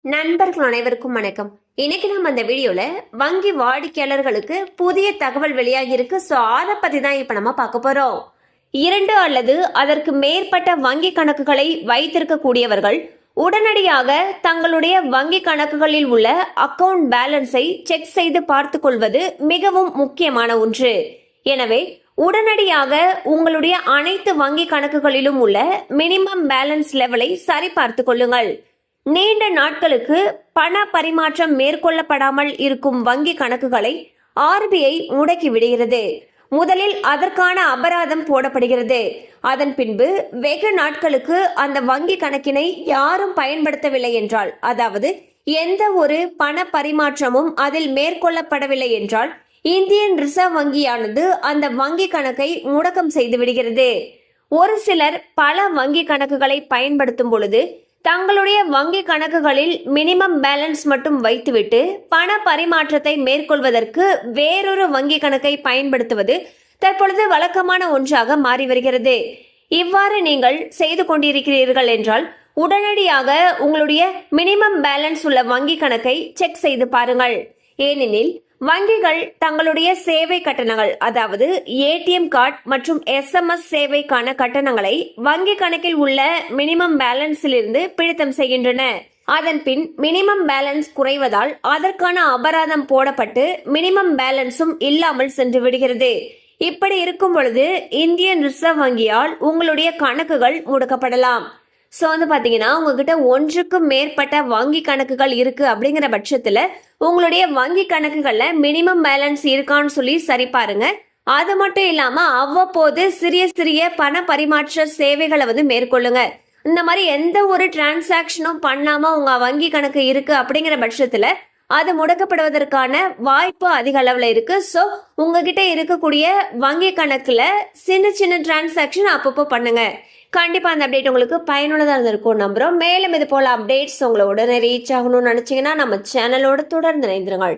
நண்பர்கள் அனைவருக்கும் வணக்கம். இன்னைக்கு நம்ம அந்த வீடியோல வங்கி வாடிக்கையாளர்களுக்கு புதிய தகவல் வெளியாகி இருக்கு. சோ அதை பத்தி தான் இப்ப நம்ம பார்க்க போறோம். 2 அல்லது அதற்கு மேற்பட்ட வங்கி கணக்குகளை வைத்திருக்க கூடியவர்கள் உடனடியாக தங்களுடைய வங்கி கணக்குகளில் உள்ள அக்கவுண்ட் பேலன்ஸை செக் செய்து பார்த்து கொள்வது மிகவும் முக்கியமான ஒன்று. எனவே உடனடியாக உங்களுடைய அனைத்து வங்கி கணக்குகளிலும் உள்ள மினிமம் பேலன்ஸ் லெவலை சரி பார்த்து கொள்ளுங்கள். நீண்ட நாட்களுக்கு பண பரிமாற்றம் மேற்கொள்ளப்படாமல் இருக்கும் வங்கி கணக்குகளை RBI முடக்கி விடுகிறது. முதலில் அதற்கான அபராதம் போடப்படுகிறது. அதன் பின்பு வெகு நாட்களுக்கு அந்த வங்கி கணக்கினை யாரும் பயன்படுத்தவில்லை என்றால், அதாவது எந்த ஒரு பண பரிமாற்றமும் அதில் மேற்கொள்ளப்படவில்லை என்றால், இந்தியன் ரிசர்வ் வங்கியானது அந்த வங்கி கணக்கை முடக்கம் செய்து விடுகிறது. ஒரு சிலர் பல வங்கி கணக்குகளை பயன்படுத்தும் பொழுது தங்களுடைய வங்கி கணக்குகளில் மினிமம் பேலன்ஸ் மட்டும் வைத்துவிட்டு பண பரிமாற்றத்தை மேற்கொள்வதற்கு வேறொரு வங்கி கணக்கை பயன்படுத்துவது தற்பொழுது வழக்கமான ஒன்றாக மாறி வருகிறது. இவ்வாறு நீங்கள் செய்து கொண்டிருக்கிறீர்கள் என்றால் உடனடியாக உங்களுடைய மினிமம் பேலன்ஸ் உள்ள வங்கி கணக்கை செக் செய்து பாருங்கள். ஏனெனில் வங்கிகள் தங்களுடைய சேவை கட்டணங்கள், அதாவது ATM கார்டு மற்றும் SMS சேவைக்கான கட்டணங்களை வங்கி கணக்கில் உள்ள மினிமம் பேலன்ஸிலிருந்து பிடித்தம் செய்கின்றன. அதன் பின் மினிமம் பேலன்ஸ் குறைவதால் அதற்கான அபராதம் போடப்பட்டு மினிமம் பேலன்ஸும் இல்லாமல் சென்று விடுகிறது. இப்படி இருக்கும் பொழுது இந்தியன் ரிசர்வ் வங்கியால் உங்களுடைய கணக்குகள் முடக்கப்படலாம். ஸோ பாத்தீங்கன்னா உங்ககிட்ட ஒன்றுக்கும் மேற்பட்ட வங்கி கணக்குகள் இருக்கு அப்படிங்கிற பட்சத்துல உங்களுடைய வங்கி கணக்குகள்ல மினிமம் பேலன்ஸ் இருக்கான்னு சொல்லி சரி பாருங்க. அது மட்டும் இல்லாம அவ்வப்போது சிறிய சிறிய பண பரிமாற்ற சேவைகளை மேற்கொள்ளுங்க. இந்த மாதிரி எந்த ஒரு டிரான்சாக்சனும் பண்ணாம உங்க வங்கி கணக்கு இருக்கு அப்படிங்கிற பட்சத்துல அது முடக்கப்படுவதற்கான வாய்ப்பு அதிக அளவுல இருக்கு. ஸோ உங்ககிட்ட இருக்கக்கூடிய வங்கி கணக்குல சின்ன சின்ன டிரான்சாக்சன் அப்பப்போ பண்ணுங்க. கண்டிப்பா அந்த அப்டேட் உங்களுக்கு பயனுள்ளதா இருந்திருக்கும் நம்புறோம். மேலும் இது போல அப்டேட்ஸ் உங்களை உடனே ரீச் ஆகணும்னு நினைச்சீங்கன்னா நம்ம சேனலோட தொடர்ந்து இணைந்திருங்கள்.